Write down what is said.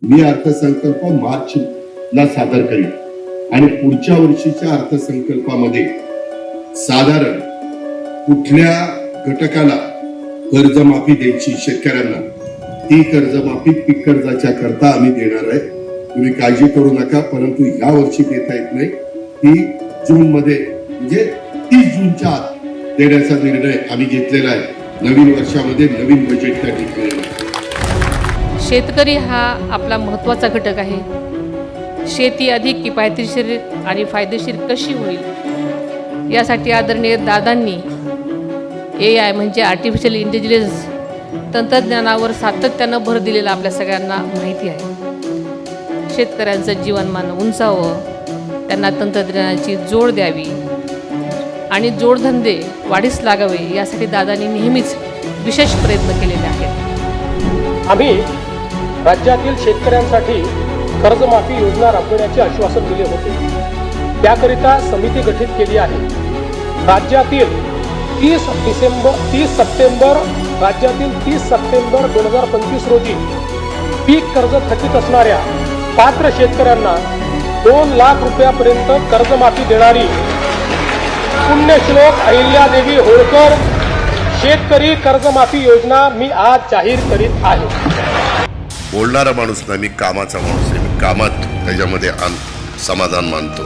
मी अर्थसंकल्प मार्चला सादर करीन आणि पुढच्या वर्षीच्या अर्थसंकल्पामध्ये साधारण कुठल्या घटकाला कर्जमाफी द्यायची शेतकऱ्यांना, ती कर्जमाफी पीक कर्जाच्या करता आम्ही देणार आहे. तुम्ही काळजी करू नका. परंतु या वर्षी देता येत नाही. ती जून मध्ये म्हणजे 30 जूनच्या आत देण्याचा निर्णय आम्ही घेतलेला आहे. नवीन वर्षामध्ये नवीन बजेट त्या ठिकाणी. शेतकरी हा आपला महत्त्वाचा घटक आहे. शेती अधिक किफायतशीर आणि फायदेशीर कशी होईल यासाठी आदरणीय दादांनी AI म्हणजे आर्टिफिशियल इंटेलिजन्स तंत्रज्ञानावर सातत्यानं भर दिलेला आपल्या सगळ्यांना माहिती आहे. शेतकऱ्यांचं जीवनमान उंचावं, त्यांना तंत्रज्ञानाची जोड द्यावी आणि जोडधंदे वाढीस लागावे यासाठी दादांनी नेहमीच विशेष प्रयत्न केलेले आहेत. आम्ही राज्यातील शेतकऱ्यांसाठी कर्जमाफी योजना राबवण्याचे आश्वासन दिले होते. त्याकरिता समिती गठीत केली आहे. राज्यातील 30 सप्टेंबर 2025 रोजी पीक कर्ज थकीत असणाऱ्या पात्र शेतकऱ्यांना 2 लाख रुपयापर्यंत कर्जमाफी देणारी पुण्यश्लोक अहिल्यादेवी होळकर शेतकरी कर्जमाफी योजना मी आज जाहीर करीत आहे. बोलणारा माणूस नाही, मी कामाचा माणूस आहे. मी कामात त्याच्यामध्ये समाधान मानतो.